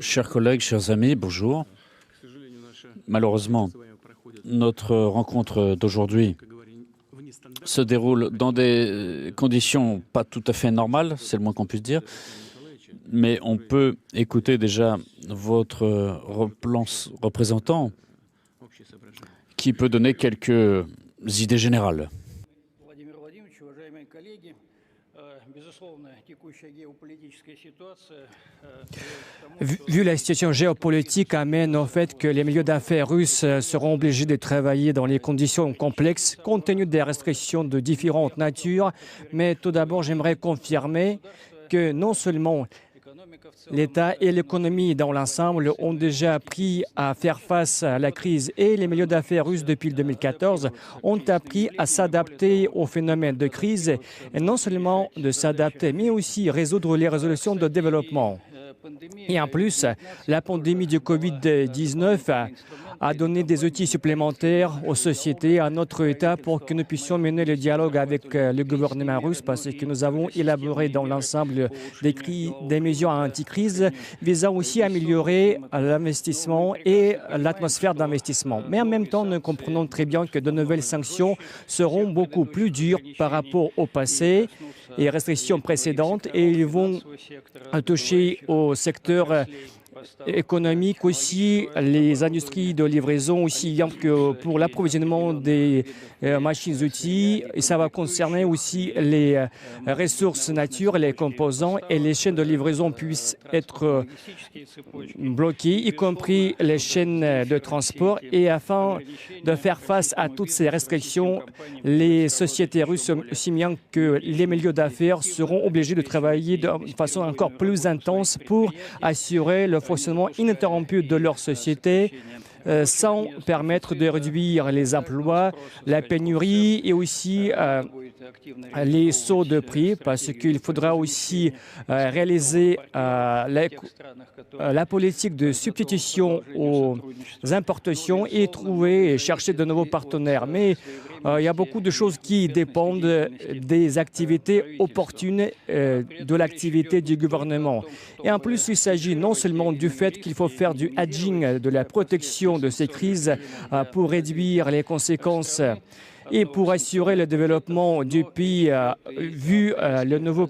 Chers collègues, chers amis, bonjour. Malheureusement, notre rencontre d'aujourd'hui se déroule dans des conditions pas tout à fait normales, c'est le moins qu'on puisse dire, mais on peut écouter déjà votre représentant qui peut donner quelques idées générales. Vu la situation géopolitique amène au fait que les milieux d'affaires russes seront obligés de travailler dans les conditions complexes compte tenu des restrictions de différentes natures. Mais tout d'abord, j'aimerais confirmer que non seulement l'État et l'économie dans l'ensemble ont déjà appris à faire face à la crise et les milieux d'affaires russes depuis 2014 ont appris à s'adapter au phénomène de crise et non seulement de s'adapter mais aussi résoudre les résolutions de développement. Et en plus, la pandémie du Covid-19 a donné des outils supplémentaires aux sociétés, à notre État, pour que nous puissions mener le dialogue avec le gouvernement russe, parce que nous avons élaboré dans l'ensemble des mesures anti-crise visant aussi à améliorer l'investissement et l'atmosphère d'investissement. Mais en même temps, nous comprenons très bien que de nouvelles sanctions seront beaucoup plus dures par rapport au passé et restrictions précédentes, et ils vont toucher au secteur économique aussi, les industries de livraison aussi bien que pour l'approvisionnement des machines-outils. Et ça va concerner aussi les ressources nature, les composants, et les chaînes de livraison puissent être bloquées, y compris les chaînes de transport. Et afin de faire face à toutes ces restrictions, les sociétés russes, aussi bien que les milieux d'affaires, seront obligés de travailler de façon encore plus intense pour assurer le fonctionnement ininterrompu de leur société sans permettre de réduire les emplois, la pénurie et aussi les sauts de prix, parce qu'il faudra aussi réaliser la politique de substitution aux importations et trouver et chercher de nouveaux partenaires. Mais il y a beaucoup de choses qui dépendent des activités opportunes de l'activité du gouvernement. Et en plus, il s'agit non seulement du fait qu'il faut faire du hedging, de la protection de ces crises pour réduire les conséquences et pour assurer le développement du pays vu le nouveau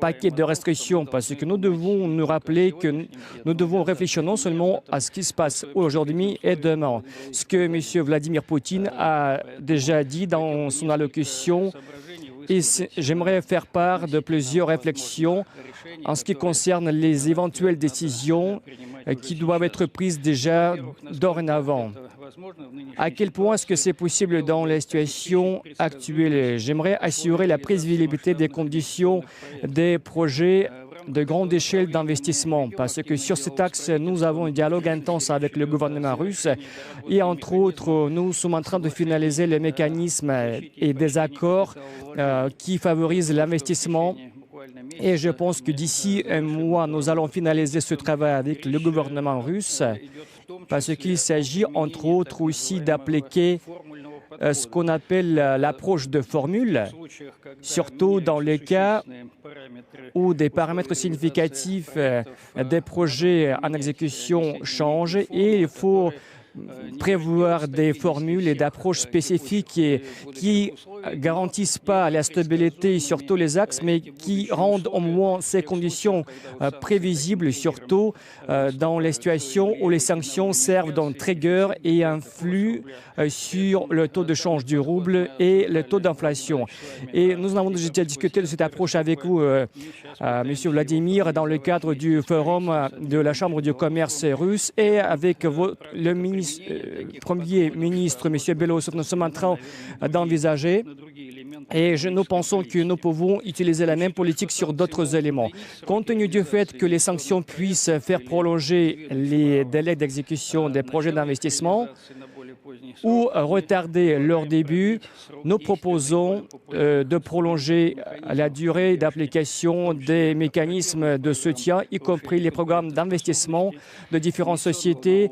paquet de restrictions, parce que nous devons nous rappeler que nous devons réfléchir non seulement à ce qui se passe aujourd'hui et demain. Ce que M. Vladimir Poutine a déjà dit dans son allocution, et j'aimerais faire part de plusieurs réflexions en ce qui concerne les éventuelles décisions qui doivent être prises déjà dorénavant. À quel point est-ce que c'est possible dans la situation actuelle? J'aimerais assurer la prévisibilité des conditions des projets de grande échelle d'investissement, parce que sur cet axe, nous avons un dialogue intense avec le gouvernement russe et entre autres, nous sommes en train de finaliser les mécanismes et des accords qui favorisent l'investissement. Et je pense que d'ici un mois, nous allons finaliser ce travail avec le gouvernement russe, parce qu'il s'agit entre autres aussi d'appliquer ce qu'on appelle l'approche de formule, surtout dans les cas où des paramètres significatifs des projets en exécution changent et il faut prévoir des formules et d'approches spécifiques qui garantissent pas la stabilité sur tous les axes, mais qui rendent au moins ces conditions prévisibles, surtout dans les situations où les sanctions servent d'un trigger et influent sur le taux de change du rouble et le taux d'inflation. Et nous avons déjà discuté de cette approche avec vous, Monsieur Vladimir, dans le cadre du forum de la Chambre du commerce russe et avec le Premier ministre, M. Belosov, nous sommes en train d'envisager et nous pensons que nous pouvons utiliser la même politique sur d'autres éléments. Compte tenu du fait que les sanctions puissent faire prolonger les délais d'exécution des projets d'investissement, ou retarder leur début, nous proposons de prolonger la durée d'application des mécanismes de soutien, y compris les programmes d'investissement de différentes sociétés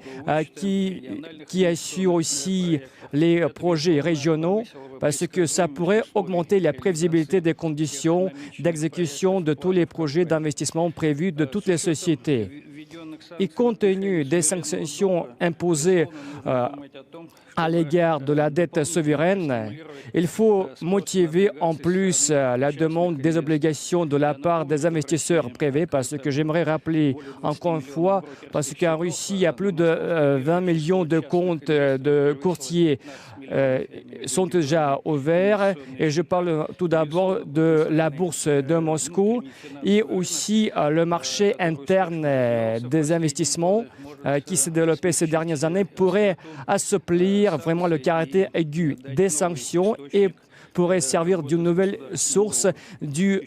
qui assurent aussi les projets régionaux, parce que ça pourrait augmenter la prévisibilité des conditions d'exécution de tous les projets d'investissement prévus de toutes les sociétés. Et compte tenu des sanctions imposées à l'égard de la dette souveraine, il faut motiver en plus la demande des obligations de la part des investisseurs privés, parce que j'aimerais rappeler encore une fois, parce qu'en Russie, il y a plus de 20 millions de comptes de courtiers sont déjà ouverts, et je parle tout d'abord de la bourse de Moscou et aussi le marché interne des investissements qui s'est développé ces dernières années pourrait assouplir vraiment le caractère aigu des sanctions et pourrait servir d'une nouvelle source du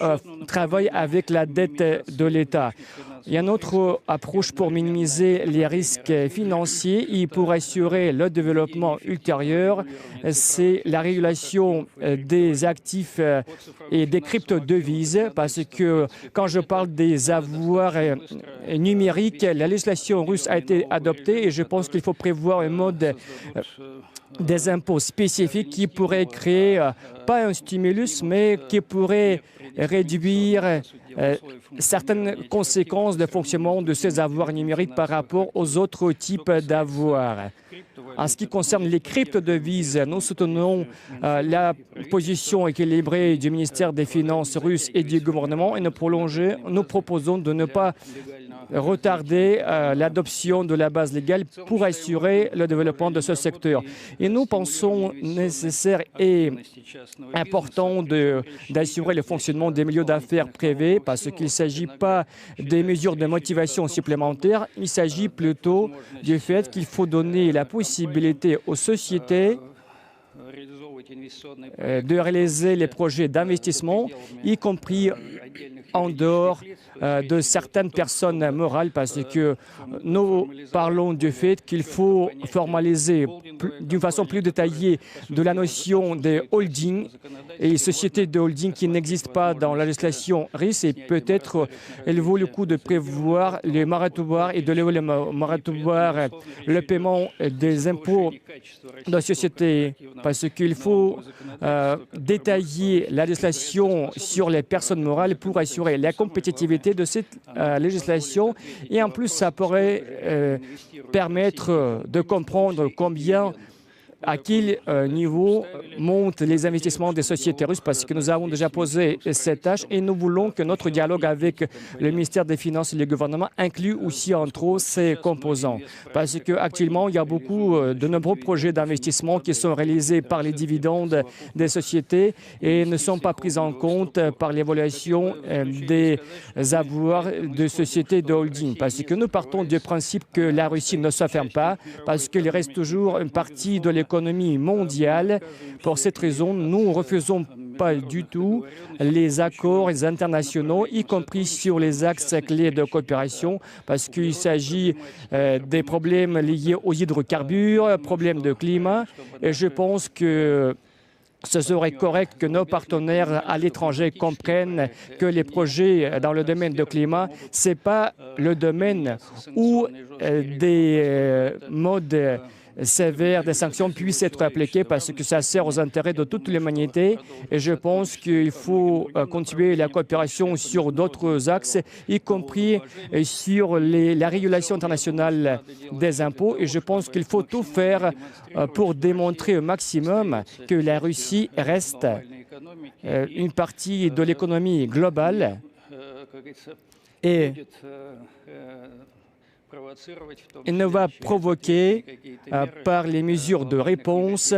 travail avec la dette de l'État. Il y a une autre approche pour minimiser les risques financiers et pour assurer le développement ultérieur, c'est la régulation des actifs et des crypto-devises, parce que quand je parle des avoirs numériques, la législation russe a été adoptée et je pense qu'il faut prévoir un mode des impôts spécifiques qui pourraient créer, pas un stimulus, mais qui pourraient réduire certaines conséquences de fonctionnement de ces avoirs numériques par rapport aux autres types d'avoirs. En ce qui concerne les crypto-devises, nous soutenons la position équilibrée du ministère des Finances russe et du gouvernement et nous proposons de ne pas retarder l'adoption de la base légale pour assurer le développement de ce secteur. Et nous pensons nécessaire et important d'assurer le fonctionnement des milieux d'affaires privés, parce qu'il ne s'agit pas des mesures de motivation supplémentaires, il s'agit plutôt du fait qu'il faut donner la possibilité aux sociétés de réaliser les projets d'investissement, y compris en dehors de certaines personnes morales, parce que nous parlons du fait qu'il faut formaliser d'une façon plus détaillée de la notion de holding et sociétés de holding qui n'existent pas dans la législation russe, et peut-être il vaut le coup de prévoir les moratoires et de lever les moratoires, le paiement des impôts de société, parce qu'il faut détailler la législation sur les personnes morales pour assurer la compétitivité de cette législation, et en plus ça pourrait permettre de comprendre à quel niveau montent les investissements des sociétés russes, parce que nous avons déjà posé cette tâche et nous voulons que notre dialogue avec le ministère des Finances et le gouvernement inclue aussi entre autres ces composants. Parce qu'actuellement, il y a de nombreux projets d'investissement qui sont réalisés par les dividendes des sociétés et ne sont pas pris en compte par l'évaluation des avoirs de sociétés de holding. Parce que nous partons du principe que la Russie ne se ferme pas, parce qu'il reste toujours une partie de l'économie mondiale. Pour cette raison, nous ne refusons pas du tout les accords internationaux, y compris sur les axes clés de coopération, parce qu'il s'agit des problèmes liés aux hydrocarbures, problèmes de climat, et je pense que ce serait correct que nos partenaires à l'étranger comprennent que les projets dans le domaine du climat, ce n'est pas le domaine où des modes sévères des sanctions puissent être appliquées, parce que ça sert aux intérêts de toute l'humanité. Et je pense qu'il faut continuer la coopération sur d'autres axes, y compris sur la régulation internationale des impôts. Et je pense qu'il faut tout faire pour démontrer au maximum que la Russie reste une partie de l'économie globale et il ne va provoquer par les mesures de réponse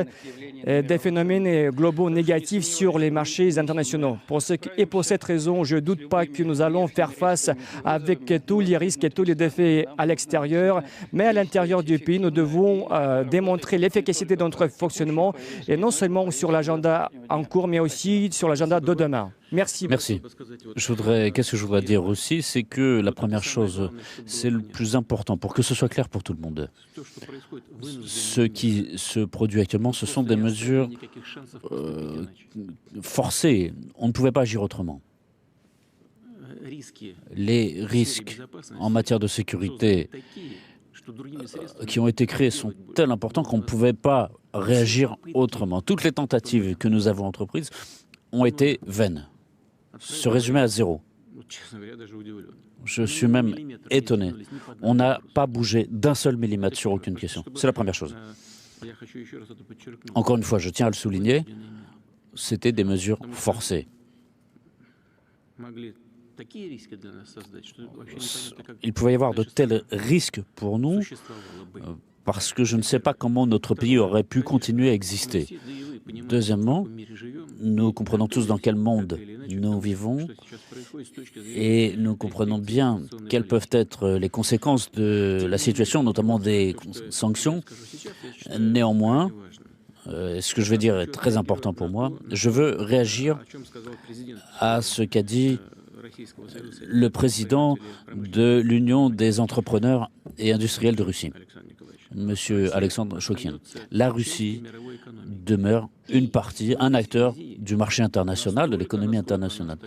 des phénomènes globaux négatifs sur les marchés internationaux. Pour cette raison, je ne doute pas que nous allons faire face avec tous les risques et tous les défis à l'extérieur, mais à l'intérieur du pays, nous devons démontrer l'efficacité de notre fonctionnement, et non seulement sur l'agenda en cours, mais aussi sur l'agenda de demain. Merci. Merci. Qu'est-ce que je voudrais dire aussi, c'est que la première chose, c'est le plus important, pour que ce soit clair pour tout le monde. Ce qui se produit actuellement, ce sont des mesures forcées. On ne pouvait pas agir autrement. Les risques en matière de sécurité qui ont été créés sont tels importants qu'on ne pouvait pas réagir autrement. Toutes les tentatives que nous avons entreprises ont été vaines, se résumer à zéro. Je suis même étonné. On n'a pas bougé d'un seul millimètre sur aucune question. C'est la première chose. Encore une fois, je tiens à le souligner, c'était des mesures forcées. Il pouvait y avoir de tels risques pour nous parce que je ne sais pas comment notre pays aurait pu continuer à exister. Deuxièmement, nous comprenons tous dans quel monde nous vivons et nous comprenons bien quelles peuvent être les conséquences de la situation, notamment des sanctions. Néanmoins, ce que je vais dire est très important pour moi. Je veux réagir à ce qu'a dit le président de l'Union des entrepreneurs et industriels de Russie, M. Alexandre Chokhin. La Russie demeure une partie, un acteur du marché international, de l'économie internationale.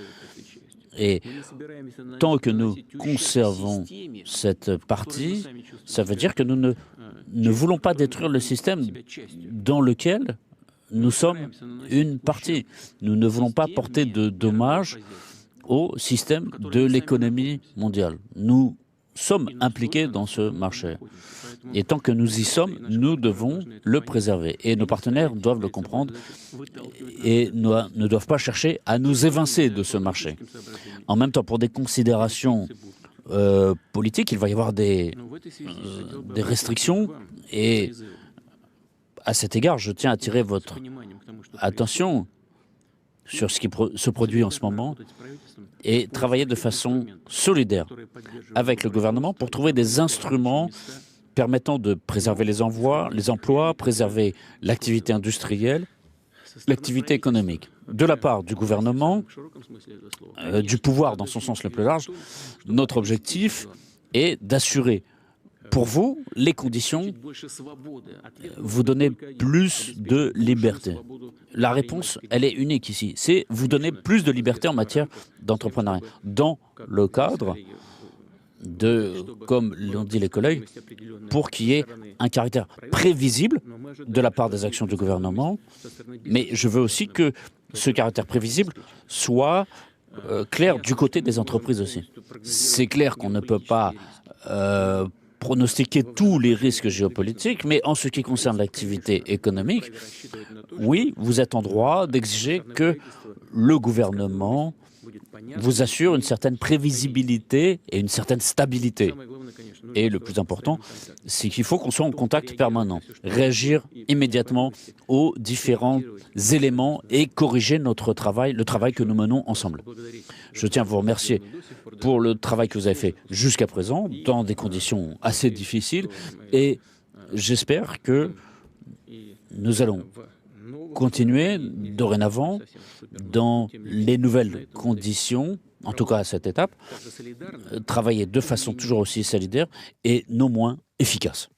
Et tant que nous conservons cette partie, ça veut dire que nous ne voulons pas détruire le système dans lequel nous sommes une partie. Nous ne voulons pas porter de dommages au système de l'économie mondiale. Nous sommes impliqués dans ce marché. Et tant que nous y sommes, nous devons le préserver. Et nos partenaires doivent le comprendre et ne doivent pas chercher à nous évincer de ce marché. En même temps, pour des considérations politiques, il va y avoir des restrictions. Et à cet égard, je tiens à attirer votre attention sur ce qui se produit en ce moment et travailler de façon solidaire avec le gouvernement pour trouver des instruments permettant de préserver les emplois, préserver l'activité industrielle, l'activité économique. De la part du gouvernement, du pouvoir dans son sens le plus large, notre objectif est d'assurer pour vous les conditions, vous donner plus de liberté. La réponse, elle est unique ici. C'est vous donner plus de liberté en matière d'entrepreneuriat. Dans le cadre de, comme l'ont dit les collègues, pour qu'il y ait un caractère prévisible de la part des actions du gouvernement, mais je veux aussi que ce caractère prévisible soit clair du côté des entreprises aussi. C'est clair qu'on ne peut pas pronostiquer tous les risques géopolitiques, mais en ce qui concerne l'activité économique, oui, vous êtes en droit d'exiger que le gouvernement vous assure une certaine prévisibilité et une certaine stabilité. Et le plus important, c'est qu'il faut qu'on soit en contact permanent, réagir immédiatement aux différents éléments et corriger notre travail, le travail que nous menons ensemble. Je tiens à vous remercier pour le travail que vous avez fait jusqu'à présent, dans des conditions assez difficiles, et j'espère que nous allons continuer dorénavant dans les nouvelles conditions, en tout cas à cette étape, travailler de façon toujours aussi solidaire et non moins efficace.